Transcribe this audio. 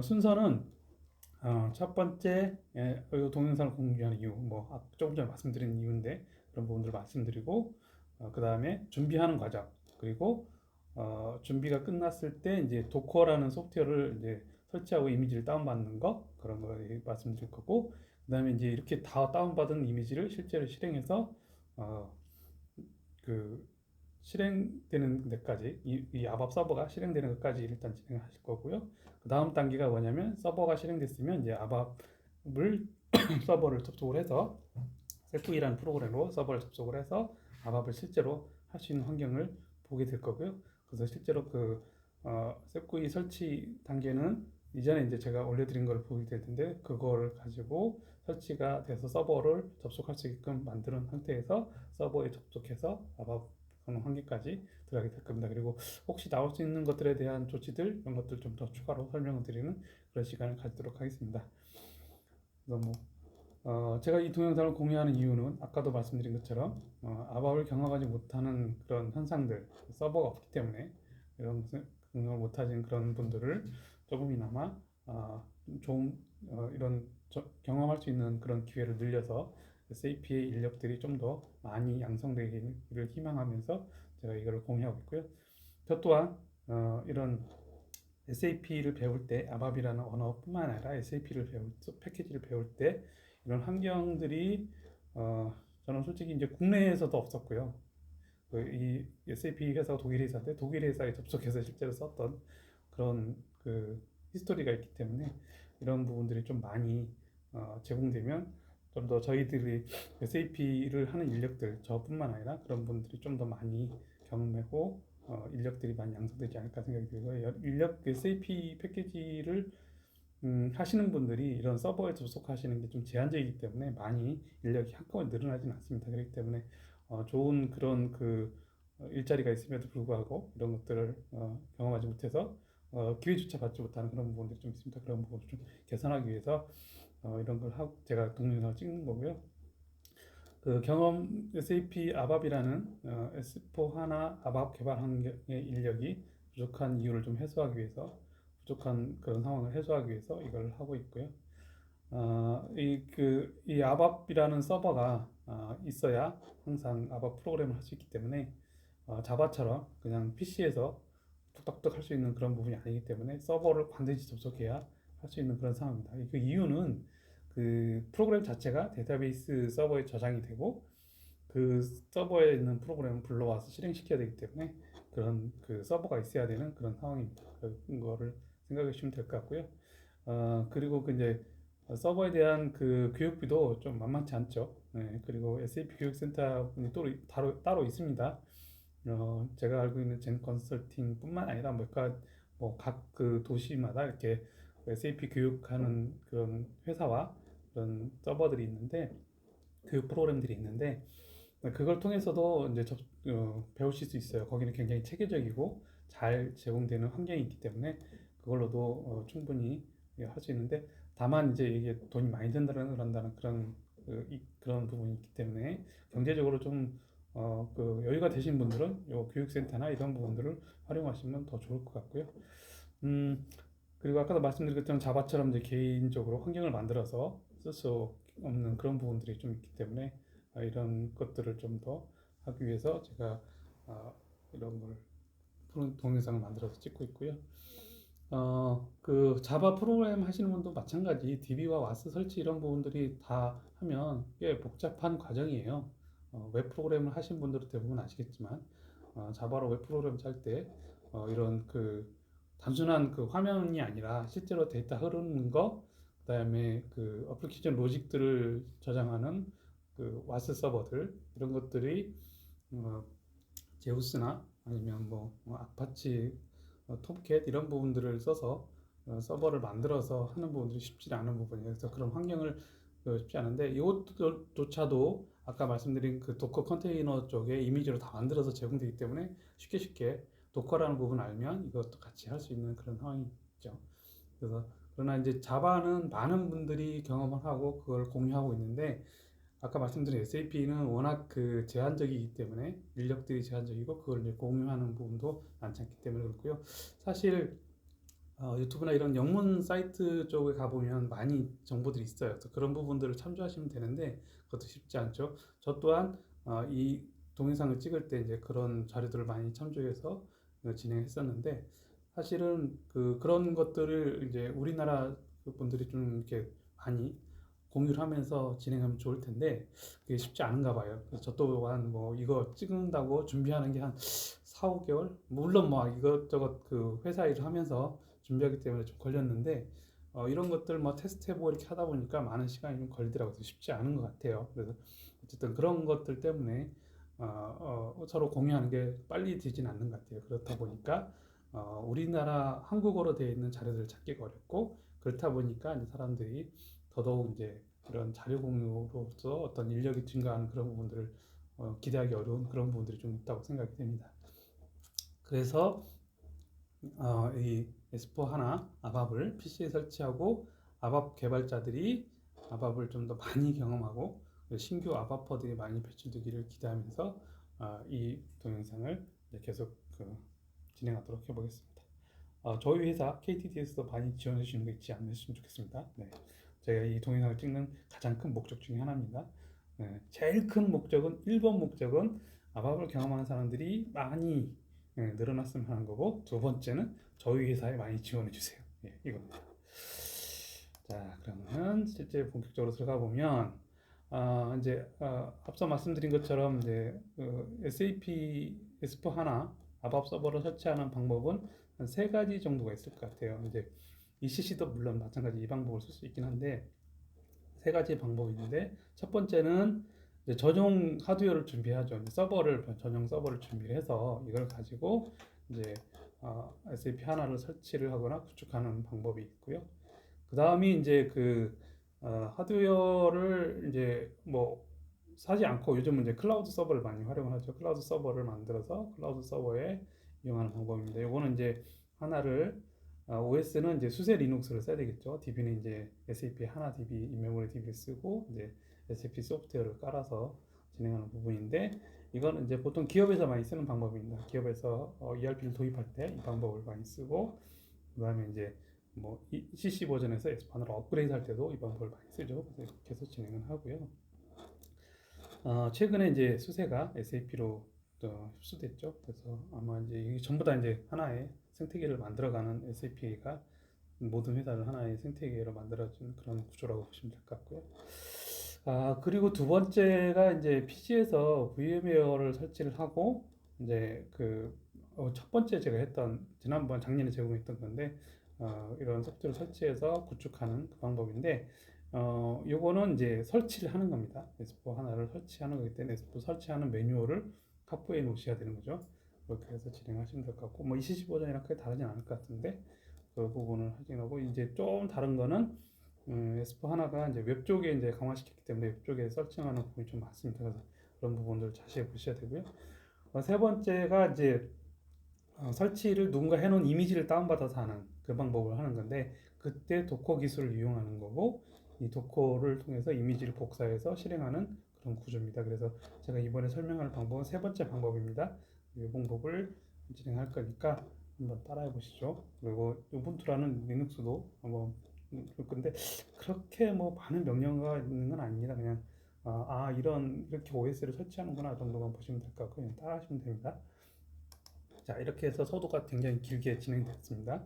순서는 첫 번째 이 동영상을 공유하는 이유, 조금 전에 말씀드린 이유인데 그런 부분들을 말씀드리고 그 다음에 준비하는 과정, 그리고 준비가 끝났을 때 이제 도커라는 소프트웨어를 이제 설치하고 이미지를 다운받는 거, 그런 거 말씀드릴 거고, 그 다음에 이제 이렇게 다 다운받은 이미지를 실제로 실행해서 어, 그 실행되는 데까지, 이 아밥 서버가 실행되는 것까지 일단 진행하실 거고요. 그 다음 단계가 뭐냐면, 서버가 실행됐으면 이제 아밥을 서버를 접속을 해서 셀프이라는 프로그램으로 서버를 접속을 해서 아밥을 실제로 할 수 있는 환경을 보게 될 거고요. 그래서 실제로 셀프이 설치 단계는 이전에 이제 제가 올려드린 걸 보게 될 텐데, 그거를 가지고 설치가 돼서 서버를 접속할 수 있게끔 만드는 상태에서 서버에 접속해서 아밥 환경까지 들어가게 될 겁니다. 그리고 혹시 나올 수 있는 것들에 대한 조치들, 이런 것들 좀 더 추가로 설명을 드리는 그런 시간을 가지도록 하겠습니다. 그래서 제가 이 동영상을 공유하는 이유는 아까도 말씀드린 것처럼 아바를 경험하지 못하는 그런 현상들, 서버가 없기 때문에 이런 경험을 못하신 그런 분들을 조금이나마 좀 이런 경험할 수 있는 그런 기회를 늘려서 SAP의 인력들이 좀 더 많이 양성되기를 희망하면서 제가 이걸 공유하고 있고요. 저 또한 이런 SAP를 배울 때, 아밥이라는 언어뿐만 아니라 SAP를 패키지를 배울 때 이런 환경들이 저는 솔직히 이제 국내에서도 없었고요. 이 SAP 회사가 독일 회사인데 독일 회사에 접속해서 실제로 썼던 그런 히스토리가 있기 때문에 이런 부분들이 좀 많이 제공되면 좀 더 저희들이 SAP를 하는 인력들, 저뿐만 아니라 그런 분들이 좀 더 많이 경험하고 인력들이 많이 양성되지 않을까 생각이 들고요. SAP 패키지를 하시는 분들이 이런 서버에 접속하시는 게 좀 제한적이기 때문에 많이 인력이 한꺼번에 늘어나지는 않습니다. 그렇기 때문에 좋은 그런 일자리가 있음에도 불구하고 이런 것들을 경험하지 못해서 기회조차 받지 못하는 그런 부분들이 좀 있습니다. 그런 부분을 좀 개선하기 위해서 이런 걸 하고 제가 동영상을 찍는 거고요. 경험 SAP 아밥이라는 S4 하나 아밥 개발 환경의 인력이 부족한 이유를 좀 해소하기 위해서, 부족한 그런 상황을 해소하기 위해서 이걸 하고 있고요. 이 아밥이라는 서버가 있어야 항상 아밥 프로그램을 할 수 있기 때문에 자바처럼 그냥 PC에서 뚝딱뚝 할 수 있는 그런 부분이 아니기 때문에 서버를 반드시 접속해야 할 수 있는 그런 상황입니다. 그 이유는 프로그램 자체가 데이터베이스 서버에 저장이 되고 그 서버에 있는 프로그램을 불러와서 실행시켜야 되기 때문에 그런 서버가 있어야 되는 그런 상황입니다. 그런 거를 생각해 주시면 될 것 같고요. 그리고 이제 서버에 대한 교육비도 좀 만만치 않죠. 네, 그리고 SAP 교육센터 분이 따로 있습니다. 제가 알고 있는 젠 컨설팅뿐만 아니라 각 도시마다 이렇게 SAP 교육하는 그런 회사와 그런 서버들이 있는데, 교육 프로그램들이 있는데, 그걸 통해서도 이제 배우실 수 있어요. 거기는 굉장히 체계적이고 잘 제공되는 환경이 있기 때문에 그걸로도 충분히 할 수 있는데, 다만 이제 이게 돈이 많이 든다는 그런다는 그런 부분이 있기 때문에 경제적으로 좀 여유가 되신 분들은 요 교육센터나 이런 부분들을 활용하시면 더 좋을 것 같고요. 음, 그리고 아까도 말씀드린 것처럼 자바처럼 이제 개인적으로 환경을 만들어서 쓸 수 없는 그런 부분들이 좀 있기 때문에 이런 것들을 좀 더 하기 위해서 제가 이런 걸 동영상을 만들어서 찍고 있고요. 자바 프로그램 하시는 분도 마찬가지, DB와 와스 설치 이런 부분들이 다 하면 꽤 복잡한 과정이에요. 웹 프로그램을 하신 분들은 대부분 아시겠지만 자바로 웹 프로그램 짤 때 이런 단순한 화면이 아니라 실제로 데이터 흐르는 거, 그다음에 어플리케이션 로직들을 저장하는 와스 서버들, 이런 것들이 어, 제우스나 아니면 아파치 톰캣 이런 부분들을 써서 서버를 만들어서 하는 부분들이 쉽지 않은 부분이에요. 그래서 그런 환경을 쉽지 않은데, 이것조차도 아까 말씀드린 도커 컨테이너 쪽에 이미지로 다 만들어서 제공되기 때문에 쉽게 도커라는 부분 알면 이것도 같이 할 수 있는 그런 상황이 있죠. 그래서 그러나 이제 자바는 많은 분들이 경험을 하고 그걸 공유하고 있는데, 아까 말씀드린 SAP는 워낙 제한적이기 때문에, 인력들이 제한적이고 그걸 이제 공유하는 부분도 많지 않기 때문에 그렇고요. 사실 유튜브나 이런 영문 사이트 쪽에 가보면 많이 정보들이 있어요. 그래서 그런 부분들을 참조하시면 되는데 그것도 쉽지 않죠. 저 또한 이 동영상을 찍을 때 이제 그런 자료들을 많이 참조해서 진행했었는데 사실은 그런 것들을 이제 우리나라 분들이 좀 이렇게 많이 공유를 하면서 진행하면 좋을 텐데 그게 쉽지 않은가 봐요. 그래서 저 또한 뭐 이거 찍는다고 준비하는 게 한 4, 5개월? 물론 뭐 이것저것 그 회사 일을 하면서 준비하기 때문에 좀 걸렸는데 이런 것들 뭐 테스트 해보고 이렇게 하다 보니까 많은 시간이 좀 걸리더라고요. 그래서 쉽지 않은 것 같아요. 그래서 어쨌든 그런 것들 때문에 서로 공유하는 게 빨리 되진 않는 것 같아요. 그렇다 보니까 우리나라 한국어로 되어 있는 자료들을 찾기가 어렵고 그렇다 보니까 이제 사람들이 더더욱 이제 이런 자료 공유로서 어떤 인력이 증가하는 그런 부분들을 기대하기 어려운 그런 부분들이 좀 있다고 생각이 됩니다. 그래서 이 에스포 하나 아밥을 PC에 설치하고 아밥 개발자들이 아밥을 좀 더 많이 경험하고 신규 아바퍼들이 많이 배출되기를 기대하면서 이 동영상을 계속 진행하도록 해보겠습니다. 저희 회사 KTD에서도 많이 지원해 주시는 거 있지 않으셨으면 좋겠습니다. 네, 제가 이 동영상을 찍는 가장 큰 목적 중에 하나입니다. 네, 제일 큰 목적은 1번 목적은 아밥을 경험하는 사람들이 많이 늘어났으면 하는 거고 두 번째는 저희 회사에 많이 지원해 주세요. 이겁니다. 자, 그러면 실제 본격적으로 들어가 보면 이제 앞서 말씀드린 것처럼 이제 SAP S4 하나 아밥 서버를 설치하는 방법은 한 세 가지 정도가 있을 것 같아요. 이제 ECC도 물론 마찬가지 이 방법을 쓸 수 있긴 한데 세 가지 방법이 있는데 첫 번째는 이제 전용 하드웨어를 준비하죠. 전용 서버를 준비를 해서 이걸 가지고 이제 SAP 하나를 설치를 하거나 구축하는 방법이 있고요. 그 다음이 이제 하드웨어를 이제 뭐 사지 않고 요즘은 이제 클라우드 서버를 많이 활용을 하죠. 클라우드 서버를 만들어서 클라우드 서버에 이용하는 방법입니다. 요거는 이제 하나를 OS는 이제 수세 리눅스를 써야 되겠죠. DB는 이제 SAP 하나 DB, 인메모리 DB를 쓰고 이제 SAP 소프트웨어를 깔아서 진행하는 부분인데 이거는 이제 보통 기업에서 많이 쓰는 방법입니다. 기업에서 ERP를 도입할 때 이 방법을 많이 쓰고 그다음에 이제 뭐 CC 버전에서 S4로 업그레이드 할 때도 이 방법을 많이 쓰죠. 그래서 이렇게 해서 진행을 하고요. 최근에 이제 수세가 SAP로 흡수됐죠. 그래서 아마 이제 이게 전부 다 이제 하나의 생태계를 만들어가는 SAP가 모든 회사를 하나의 생태계로 만들어준 그런 구조라고 보시면 될 것 같고요. 그리고 두 번째가 이제 PC에서 VMware를 설치를 하고 이제 첫 번째 제가 했던 지난번 작년에 제공했던 건데 이런 소프트웨어를 설치해서 구축하는 그 방법인데 요거는 이제 설치를 하는 겁니다. 에스포 하나를 설치하는 거기 때문에 에스포 설치하는 매뉴얼을 확보해 놓으셔야 되는 거죠. 그렇게 해서 진행하시면 될 것 같고 뭐 ECC 버전이랑 크게 다르진 않을 것 같은데 그 부분을 확인하고 이제 좀 다른 거는 에스포 하나가 이제 웹 쪽에 이제 강화시켰기 때문에 웹 쪽에 설치하는 부분이 좀 많습니다. 그래서 그런 부분들 자세히 보셔야 되고요. 세 번째가 이제 설치를 누군가 해놓은 이미지를 다운받아서 하는 그 방법을 하는 건데 그때 도커 기술을 이용하는 거고 이 도커를 통해서 이미지를 복사해서 실행하는 그런 구조입니다. 그래서 제가 이번에 설명할 방법은 세 번째 방법입니다. 이 방법을 진행할 거니까 한번 따라해 보시죠. 그리고 우분투라는 리눅스도 한번 볼 건데 그렇게 뭐 많은 명령어가 있는 건 아닙니다. 그냥 이렇게 OS를 설치하는구나 정도만 보시면 될 것 같고 그냥 따라하시면 됩니다. 자, 이렇게 해서 서두가 굉장히 길게 진행됐습니다.